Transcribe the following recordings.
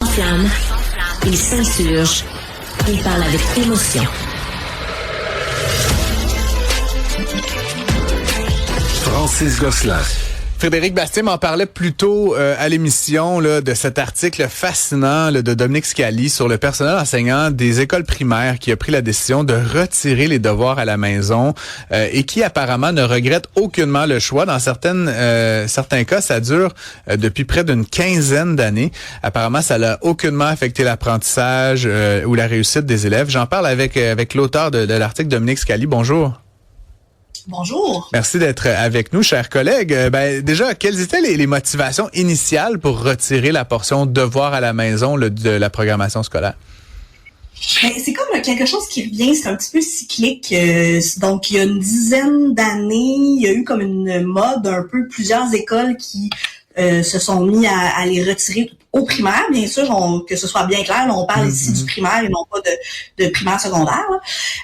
Flamme, il s'insurge, il parle avec émotion. Francis Gosselin. Frédéric Bastien m'en parlait plus tôt à l'émission là, de cet article fascinant là, de Dominique Scali sur le personnel enseignant des écoles primaires qui a pris la décision de retirer les devoirs à la maison et qui apparemment ne regrette aucunement le choix. Dans certains cas, ça dure depuis près d'une quinzaine d'années. Apparemment, ça n'a aucunement affecté l'apprentissage ou la réussite des élèves. J'en parle avec l'auteur de l'article, Dominique Scali. Bonjour. Bonjour. Merci d'être avec nous, chers collègues. Déjà, quelles étaient les motivations initiales pour retirer la portion devoir à la maison là, de la programmation scolaire? C'est comme quelque chose qui revient, c'est un petit peu cyclique. Donc, il y a une dizaine d'années, il y a eu comme une mode, un peu plusieurs écoles qui se sont mis à les retirer au primaire, bien sûr, que ce soit bien clair. Là, on parle ici du primaire et non pas de primaire secondaire.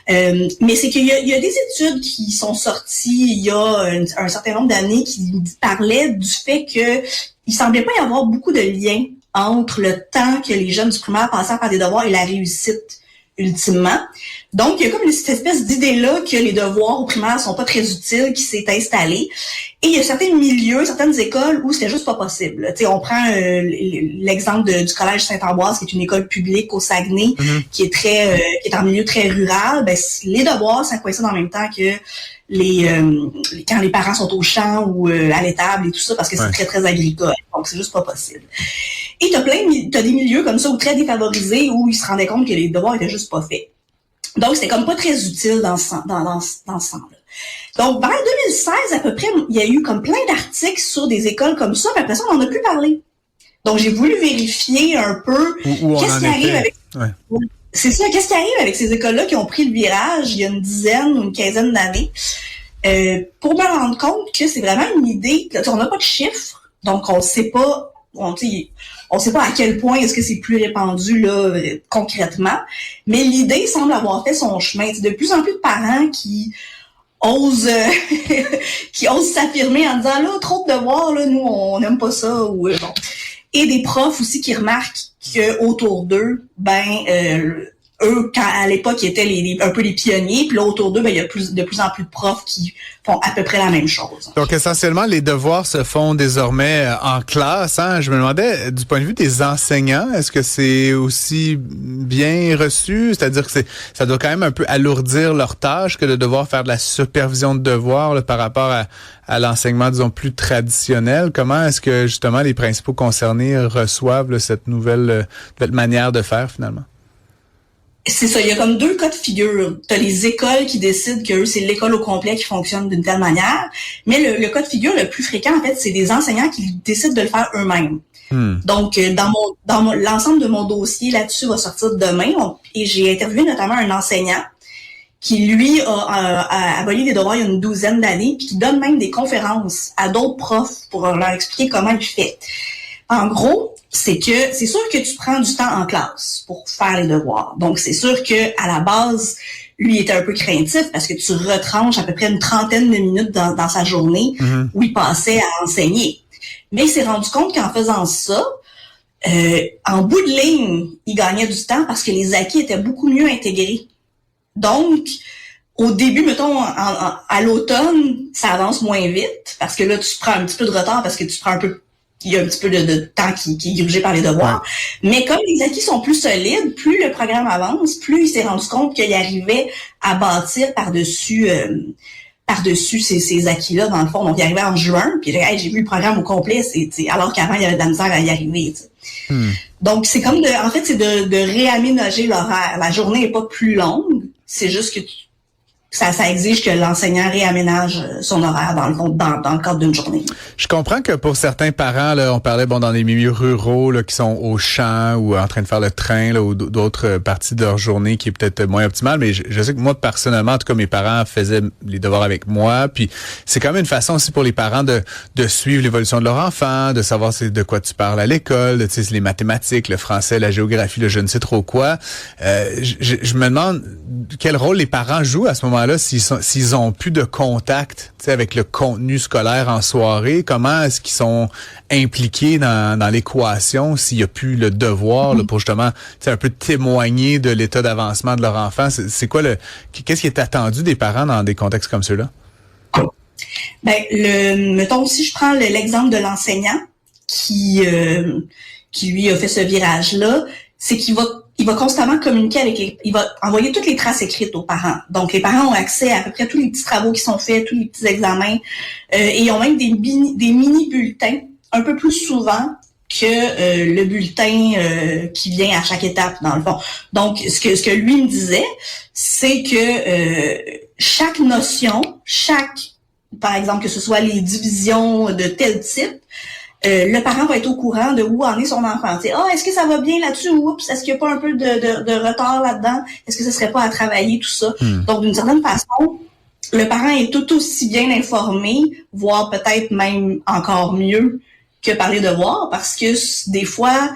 Mais c'est qu'il y a des études qui sont sorties il y a un certain nombre d'années qui parlaient du fait que il semblait pas y avoir beaucoup de liens entre le temps que les jeunes du primaire passaient à faire des devoirs et la réussite ultimement. Donc, il y a comme cette espèce d'idée-là que les devoirs au primaire sont pas très utiles qui s'est installée. Et il y a certains milieux, certaines écoles où c'était juste pas possible. Tu sais, on prend l'exemple du collège Sainte-Ambroise, qui est une école publique au Saguenay, qui est en milieu très rural. Ben, les devoirs, ça coïncide en même temps que quand les parents sont au champ ou à l'étable et tout ça, parce que c'est très, très agricole. Donc, c'est juste pas possible. Et t'as des milieux comme ça, ou très défavorisés, où ils se rendaient compte que les devoirs étaient juste pas faits. Donc, c'était comme pas très utile dans ce sens-là. Donc, vers 2016, à peu près, il y a eu comme plein d'articles sur des écoles comme ça, puis après ça, on en a plus parlé. Donc, j'ai voulu vérifier un peu qu'est-ce qui arrive avec... Ouais. C'est ça, qu'est-ce qui arrive avec ces écoles-là qui ont pris le virage il y a une dizaine ou une quinzaine d'années, pour me rendre compte que c'est vraiment une idée, on n'a pas de chiffres, donc on sait pas à quel point est-ce que c'est plus répandu là concrètement, mais l'idée semble avoir fait son chemin. C'est de plus en plus de parents qui osent s'affirmer en disant là, trop de devoirs, là, nous on n'aime pas ça, ou bon. Et des profs aussi qui remarquent que autour d'eux, eux, à l'époque, ils étaient un peu les pionniers, puis là, autour d'eux, il y a de plus en plus de profs qui font à peu près la même chose. Donc, essentiellement, les devoirs se font désormais en classe. Hein? Je me demandais, du point de vue des enseignants, est-ce que c'est aussi bien reçu? C'est-à-dire que ça doit quand même un peu alourdir leur tâche que de devoir faire de la supervision de devoirs là, par rapport à l'enseignement, disons, plus traditionnel. Comment est-ce que, justement, les principaux concernés reçoivent là, cette nouvelle manière de faire, finalement? C'est ça, il y a comme deux cas de figure. T'as les écoles qui décident que c'est l'école au complet qui fonctionne d'une telle manière, mais le cas de figure le plus fréquent, en fait, c'est des enseignants qui décident de le faire eux-mêmes. Donc, dans l'ensemble de mon dossier là-dessus va sortir demain, et j'ai interviewé notamment un enseignant qui, lui, a aboli les devoirs il y a une douzaine d'années, puis qui donne même des conférences à d'autres profs pour leur expliquer comment il fait. En gros, c'est sûr que tu prends du temps en classe pour faire les devoirs. Donc, c'est sûr que à la base, lui était un peu craintif parce que tu retranches à peu près une trentaine de minutes dans sa journée où il passait à enseigner. Mais il s'est rendu compte qu'en faisant ça, en bout de ligne, il gagnait du temps parce que les acquis étaient beaucoup mieux intégrés. Donc, au début, mettons, à l'automne, ça avance moins vite parce que là, tu prends un petit peu de retard parce que il y a un petit peu de temps qui est dirigé par les devoirs. Ouais. Mais comme les acquis sont plus solides, plus le programme avance, plus il s'est rendu compte qu'il arrivait à bâtir par-dessus ces acquis-là, dans le fond. Donc, il arrivait en juin, puis j'ai vu le programme au complet, alors qu'avant, il y avait de la misère à y arriver. Donc, c'est comme c'est de réaménager l'horaire. La journée n'est pas plus longue, c'est juste que ça exige que l'enseignant réaménage son horaire dans le cadre d'une journée. Je comprends que pour certains parents, là, on parlait dans les milieux ruraux là, qui sont au champ ou en train de faire le train là, ou d'autres parties de leur journée qui est peut-être moins optimale, mais je sais que moi personnellement, en tout cas mes parents faisaient les devoirs avec moi, puis c'est quand même une façon aussi pour les parents de suivre l'évolution de leur enfant, de savoir de quoi tu parles à l'école, tu sais, les mathématiques, le français, la géographie, le je ne sais trop quoi. Je me demande quel rôle les parents jouent à ce moment moment-là, s'ils ont plus de contact, tu sais, avec le contenu scolaire en soirée, comment est-ce qu'ils sont impliqués dans l'équation s'il y a plus le devoir là, pour justement, tu sais, un peu témoigner de l'état d'avancement de leur enfant? C'est quoi qu'est-ce qui est attendu des parents dans des contextes comme ceux-là? Ben, mettons, si je prends l'exemple de l'enseignant qui lui a fait ce virage-là, c'est qu'il va constamment communiquer il va envoyer toutes les traces écrites aux parents. Donc, les parents ont accès à peu près tous les petits travaux qui sont faits, tous les petits examens, et ils ont même des mini-bulletins un peu plus souvent que le bulletin qui vient à chaque étape, dans le fond. Donc, ce que lui me disait, c'est que chaque notion, par exemple, que ce soit les divisions de tel type, le parent va être au courant de où en est son enfant. Est-ce que ça va bien là-dessus? Oups, est-ce qu'il n'y a pas un peu de retard là-dedans? Est-ce que ce serait pas à travailler, tout ça? Donc, d'une certaine façon, le parent est tout aussi bien informé, voire peut-être même encore mieux que par les devoirs, parce que des fois,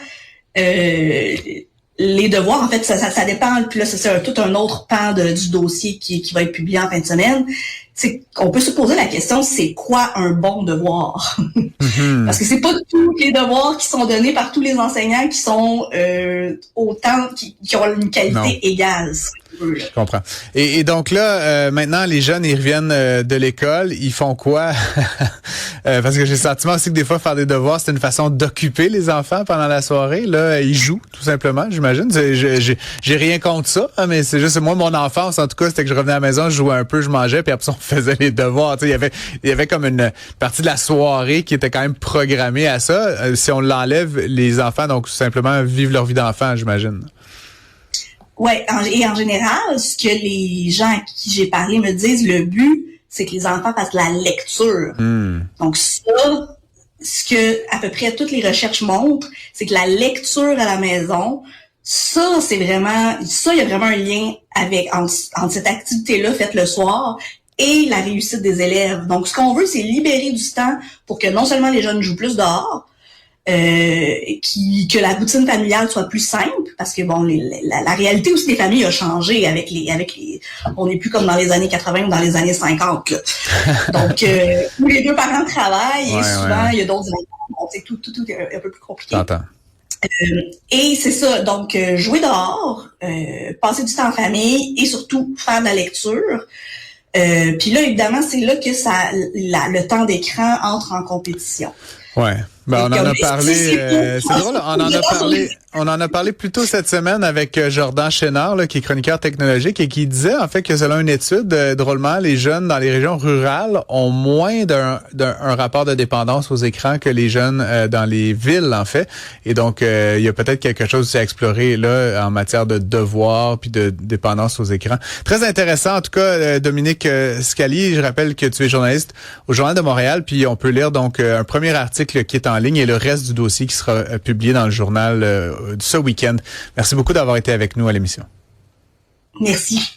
les devoirs, en fait, ça dépend. Puis là, c'est tout un autre pan du dossier qui va être publié en fin de semaine. On peut se poser la question, c'est quoi un bon devoir? Parce que c'est pas tous les devoirs qui sont donnés par tous les enseignants qui sont qui ont une qualité égale. Je comprends. Et donc là, maintenant, les jeunes, ils reviennent de l'école, ils font quoi? Parce que j'ai le sentiment aussi que des fois, faire des devoirs, c'est une façon d'occuper les enfants pendant la soirée. Là, ils jouent, tout simplement, j'imagine. J'ai rien contre ça, mais c'est juste, moi, mon enfance, en tout cas, c'était que je revenais à la maison, je jouais un peu, je mangeais, puis après, on faisait les devoirs. Il y avait comme une partie de la soirée qui était quand même programmée à ça. Si on l'enlève, les enfants, donc, tout simplement, vivent leur vie d'enfant, j'imagine. Ouais, et en général, ce que les gens à qui j'ai parlé me disent, le but, c'est que les enfants fassent de la lecture. Donc ça, ce que à peu près toutes les recherches montrent, c'est que la lecture à la maison, ça, il y a vraiment un lien entre cette activité-là faite le soir et la réussite des élèves. Donc, ce qu'on veut, c'est libérer du temps pour que non seulement les jeunes jouent plus dehors, que la routine familiale soit plus simple, parce que bon, la réalité aussi des familles a changé avec les on n'est plus comme dans les années 80 ou dans les années 50 là. Donc où les deux parents travaillent et souvent il y a d'autres enfants, bon, c'est tout un peu plus compliqué. T'entends. Et c'est ça, donc jouer dehors, passer du temps en famille et surtout faire de la lecture. Puis là, évidemment, c'est là que le temps d'écran entre en compétition. Ouais. Ben, on en a parlé, c'est drôle, on en a parlé plus tôt cette semaine avec Jordan Chénard, là, qui est chroniqueur technologique et qui disait, en fait, que selon une étude, drôlement, les jeunes dans les régions rurales ont moins d'un rapport de dépendance aux écrans que les jeunes dans les villes, en fait. Et donc, il y a peut-être quelque chose à explorer, là, en matière de devoirs puis de dépendance aux écrans. Très intéressant, en tout cas, Dominique Scali. Je rappelle que tu es journaliste au Journal de Montréal, puis on peut lire, donc, un premier article qui est en ligne et le reste du dossier qui sera publié dans le journal ce week-end. Merci beaucoup d'avoir été avec nous à l'émission. Merci.